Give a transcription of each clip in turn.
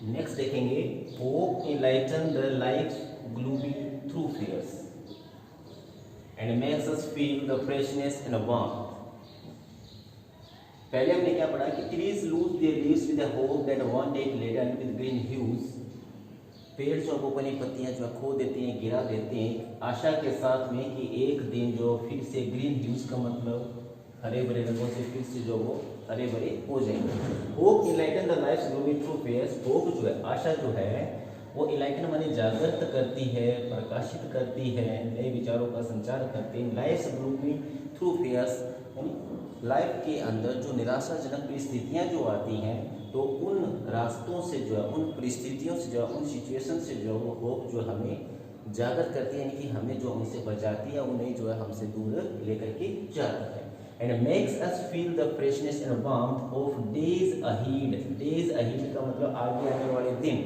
Next देखेंगे hope enlighten the life gloomy through fears and makes us feel the freshness and warmth. पहले हमने क्या पढ़ा कि trees lose their leaves with the hope that one day it laden with green hues. पेड़ जो अपनी पत्तियां जो खो देते हैं, गिरा देते हैं, आशा के साथ में कि एक दिन जो फिर से ग्रीन ह्यूज का मतलब हरे भरे रंगों से फिर से जो वो हरे भरे हो जाएंगे. Hope enlighten the life gloomy through fears. Hope जो है, आशा जो है वो इनलाइटन माने जागृत करती है, प्रकाशित करती है, नए विचारों का संचार करती है. लाइफ ग्लूमी थ्रू फेयर्स यानी लाइफ के अंदर जो निराशाजनक परिस्थितियां जो आती हैं तो उन रास्तों से जो है, उन परिस्थितियों से जो है, उन सिचुएशन से जो वो होप जो हमें जागृत करती है, यानी कि हमें जो उनसे बचाती है, उन्हें जो है हमसे दूर लेकर के जाती है. And makes us feel the freshness and warmth of days ahead. Days ahead का मतलब आगे आने वाले दिन.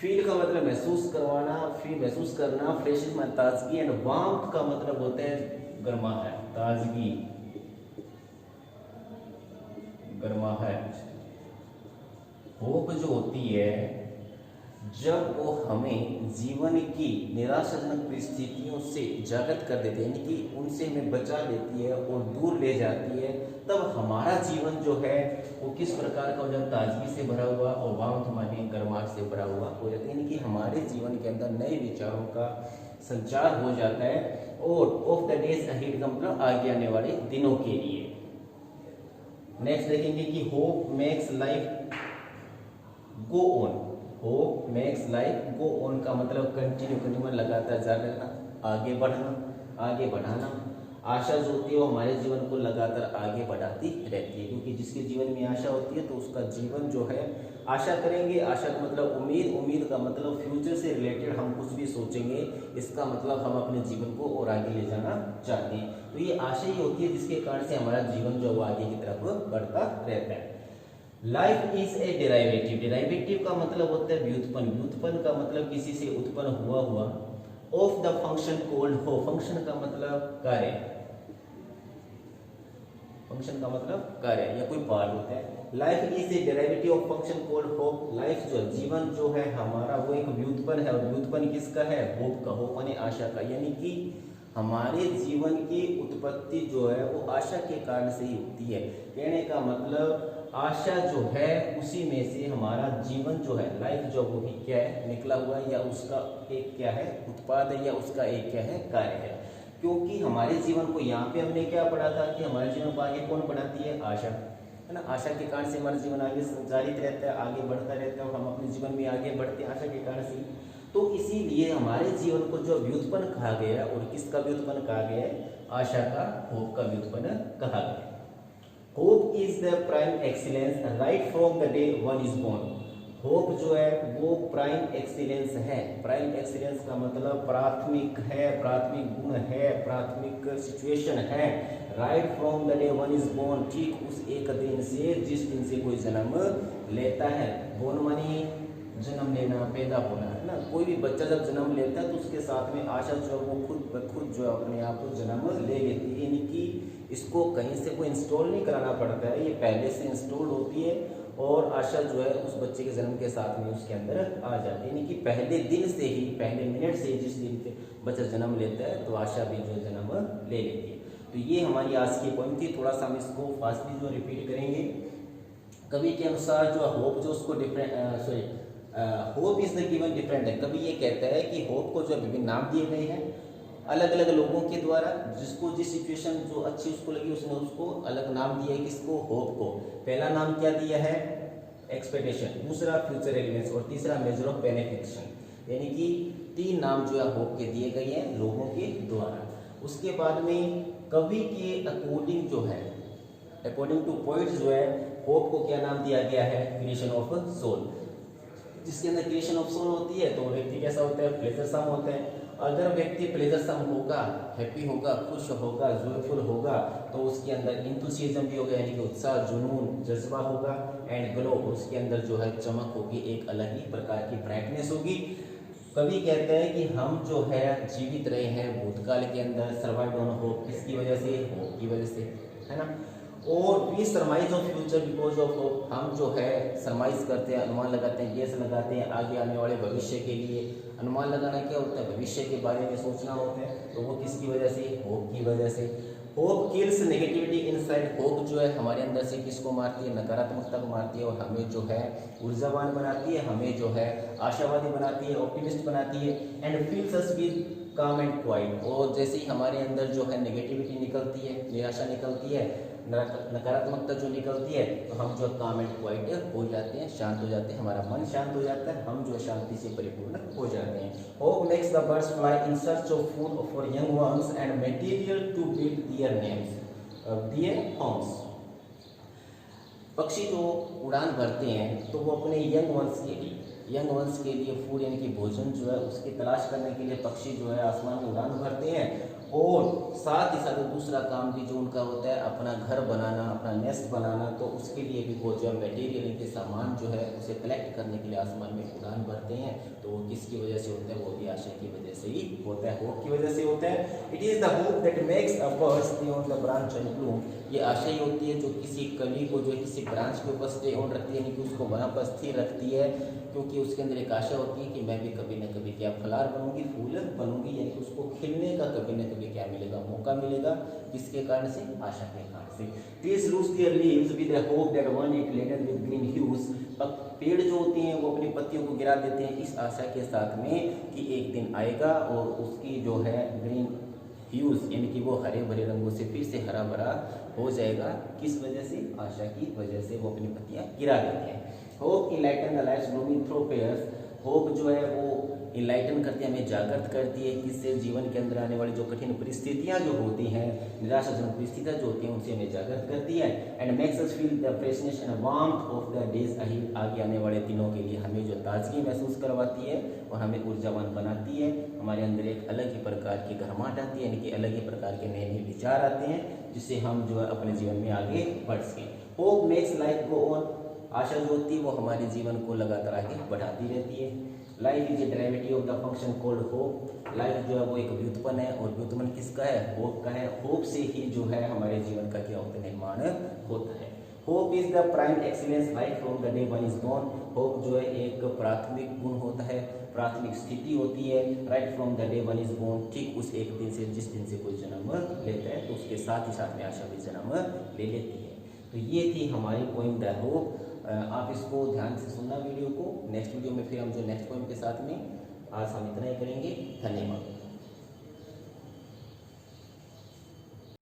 फील का मतलब महसूस करवाना, फील महसूस करना, फ्रेशनेस में ताजगी, एंड वार्मथ का मतलब होता है गर्माहट, ताजगी, गर्माहट. होप जो होती है जब वो हमें जीवन की निराशाजनक परिस्थितियों से जागृत कर देती है, यानी कि उनसे हमें बचा लेती है और दूर ले जाती है, तब हमारा जीवन जो है वो किस प्रकार का हो जाता है, ताजगी से भरा हुआ और वार्मथ माने गर्माहट से भरा हुआ हो जाता है, यानी कि हमारे जीवन के अंदर नए विचारों का संचार हो जाता है. और ऑफ द डेज अहेड का मतलब आगे आने वाले दिनों के लिए. नेक्स्ट देखेंगे कि hope makes life go on. Hope makes life go on का मतलब कंटिन्यू करना, लगातार जारी रखना, आगे बढ़ना, आगे बढ़ाना. आशा जो होती है वो हमारे जीवन को लगातार आगे बढ़ाती रहती है, क्योंकि जिसके जीवन में आशा होती है तो उसका जीवन जो है, आशा करेंगे, आशा का मतलब उम्मीद, उम्मीद का मतलब फ्यूचर से रिलेटेड हम कुछ भी सोचेंगे, इसका मतलब हम अपने जीवन को और आगे ले जाना चाहते हैं. तो ये आशा ही होती है जिसके कारण से हमारा जीवन जो वो आगे की तरफ बढ़ता रहता है. Life is a derivative. Derivative का मतलब होता है व्युत्पन्न. व्युत्पन्न का मतलब किसी से उत्पन्न हुआ ऑफ द फंक्शन कोल्ड हो. फंक्शन का मतलब कार्य, फंक्शन का मतलब कार्य या कोई पार्ट होता है. Life is a derivative of function called hope. Life जो जीवन जो है हमारा वो एक व्युत्पन्न है, और व्युत्पन्न किसका है, होप का. होप माने आशा का, यानी कि हमारे जीवन की उत्पत्ति जो है वो आशा के कारण से ही होती है. कहने का मतलब आशा जो है उसी में से हमारा जीवन जो है, लाइफ जो वो भी क्या है, निकला हुआ है, या उसका एक क्या है, उत्पाद है, या उसका एक क्या है, कार्य है. क्योंकि हमारे जीवन को यहाँ पे हमने क्या पढ़ा था कि हमारे जीवन को आगे कौन बढ़ाती है, आशा, है ना. आशा के कारण से हमारा जीवन आगे संचालित रहता है, आगे बढ़ता रहता है, और हम अपने जीवन में आगे बढ़ते हैं आशा के कारण से. तो इसीलिए हमारे जीवन को जो व्युत्पन्न कहा गया है, और किसका व्युत्पन्न कहा गया है, आशा का, होप का व्युत्पन्न कहा गया है. Hope is the prime excellence right from the day one is born. Hope जो है वो प्राइम एक्सीलेंस है. प्राइम एक्सीलेंस का मतलब प्राथमिक है, प्राथमिक गुण है, प्राथमिक सिचुएशन है. Right from the day one is born, ठीक उस एक दिन से जो दिन से कोई जन्म लेता है. बोर्न मानी जन्म लेना, पैदा होना, है ना. कोई भी बच्चा जब जन्म लेता है तो उसके साथ में आशा जो है वो खुद जो है अपने आप को जन्म ले लेती है, यानी कि इसको कहीं से कोई इंस्टॉल नहीं कराना पड़ता है, ये पहले से इंस्टॉल होती है, और आशा जो है उस बच्चे के जन्म के साथ में उसके अंदर आ जाती है. यानी कि पहले दिन से ही, पहले मिनट से, जिस दिन से बच्चा जन्म लेता है तो आशा भी जो जन्म ले लेती है. तो ये हमारी आज की पॉइंट थी. थोड़ा सा हम इसको फास्टली जो रिपीट करेंगे. कवि के अनुसार जो होप जो उसको different hope is the given different है. कभी ये कहता है कि होप को जो विभिन्न नाम दिए गए हैं अलग अलग लोगों के द्वारा, जिसको जिस सिचुएशन जो अच्छी उसको लगी उसने उसको अलग नाम दिया है. किसको, होप को. पहला नाम क्या दिया है, एक्सपेक्टेशन, दूसरा फ्यूचर रेलिवेंस, और तीसरा मेजर ऑफ बेनिफिक्शन. यानी कि 3 नाम जो है होप के दिए गए हैं लोगों के द्वारा. उसके बाद में कवि के अकॉर्डिंग जो है, अकॉर्डिंग टू पोइट्स जो है, होप को क्या नाम दिया गया है, क्रिएशन ऑफ सोल. जिसके अंदर क्रिएशन ऑफ सोल होती है तो व्यक्ति कैसा होता है, प्लेजर सम होता है. अगर व्यक्ति प्लेजर सम होगा, हैप्पी होगा, खुश होगा, जॉयफुल होगा, तो उसके अंदर इंथुसियाज्म भी होगा, यानी कि उत्साह, जुनून, जज्बा होगा. एंड ग्लो, उसके अंदर जो है चमक होगी, एक अलग ही प्रकार की ब्राइटनेस होगी. कवि कहते हैं कि हम जो है जीवित रहे हैं भूतकाल के अंदर, सर्वाइव ऑन होप. किसकी वजह से, होप की वजह से, है ना. और we surmise of future because of hope, हम जो है सरमाइज करते हैं, अनुमान लगाते हैं, गेस लगाते हैं आगे आने वाले भविष्य के लिए। अनुमान लगाना क्या होता है? भविष्य के बारे में सोचना होता है। तो वो किसकी वजह से? होप की वजह से। Hope kills negativity inside, hope जो है हमारे अंदर से किसको मारती है? नकारात्मकता को मारती है और हमें जो है ऊर्जावान बनाती है, हमें जो है आशावादी बनाती है, ऑप्टिमिस्ट बनाती है। एंड फील्स अस विद काम एंड क्वाइट, और जैसे ही हमारे अंदर जो है नेगेटिविटी निकलती है, निराशा निकलती है, नकारात्मकता जो निकलती है, तो हम जो काम एंड क्वाइट हो जाते हैं, शांत हो जाते हैं, हमारा मन शांत हो जाता है, हम जो शांति से परिपूर्ण हो जाते हैं। Hope makes the birds fly in search of food for young ones and material to build their names their homes. पक्षी जो उड़ान भरते हैं तो वो अपने यंग वंश के लिए फूड यानी कि भोजन जो है उसकी तलाश करने के लिए पक्षी जो है आसमान में उड़ान भरते हैं। और साथ ही साथ दूसरा काम भी जो उनका होता है अपना घर बनाना, अपना नेस्ट बनाना, तो उसके लिए भी वो जो है मटेरियल के सामान जो है उसे कलेक्ट करने के लिए आसमान में उड़ान भरते हैं। तो वो किसकी वजह से होता है? वो भी आशा की वजह से ही होता है, होप की वजह से होता है। It is the hope that makes a bird stay on the branch and Bloom, ये आशा ही होती है जो किसी कली को जो है किसी ब्रांच के ऊपर स्टे ऑन रखती है, यानी कि उसको वहाँ पर स्थिर रखती है, क्योंकि उसके अंदर एक आशा होती है कि मैं भी कभी न कभी क्या फलार बनूंगी, फूल बनूंगी, यानी कि उसको खिलने का कभी न कभी क्या मिलेगा? मौका मिलेगा। किसके कारण से? आशा के कारण से। Trees lose their leaves with the hope that one it laden with green hues, पेड़ जो होते हैं वो अपनी पत्तियों को गिरा देते हैं इस आशा के साथ में कि एक दिन आएगा और उसकी जो है ग्रीन ह्यूज यानी कि वो हरे भरे रंगों से फिर से हरा भरा हो जाएगा। किस वजह से? आशा की वजह से वो अपनी पत्तियां गिरा देते हैं। Hope enlighten the lights blooming through pairs, hope जो है वो इनलाइटन करती है, हमें जागृत करती है। किससे? जीवन के अंदर आने वाली जो कठिन परिस्थितियां जो होती हैं, निराशाजनक परिस्थितियां जो होती हैं, उनसे हमें जागृत करती है। And makes us feel the freshness and warmth of the days ahead, आगे आने वाले दिनों के लिए हमें जो ताजगी महसूस करवाती है और हमें ऊर्जावान बनाती है। हमारे अंदर एक अलग ही प्रकार की गर्माहट आती है, यानी कि अलग ही प्रकार के नए नए विचार आते हैं, जिससे हम जो है अपने जीवन में आगे बढ़ सकें। Hope makes life go on, आशा जो होती है वो हमारे जीवन को लगातार आगे बढ़ाती रहती है। Life is A derivative of the function called hope, life जो है वो एक व्युत्पन्न है, और व्युत्पन्न किसका है? होप का है। होप से ही जो है हमारे जीवन का क्या होता है? निर्माण होता है। Hope is the prime excellence right from the day one is born, hope जो है एक प्राथमिक गुण होता है, प्राथमिक स्थिति होती है। Right from the day one is born, ठीक उस एक दिन से जिस दिन से कोई जन्म लेता है, तो उसके साथ ही साथ में आशा भी जन्म ले लेती है। तो ये थी हमारी पोइम द होप। आप इसको ध्यान से सुनना वीडियो को। नेक्स्ट वीडियो में फिर हम जो नेक्स्ट पोइम के साथ में आज हम इतना ही करेंगे। धन्यवाद।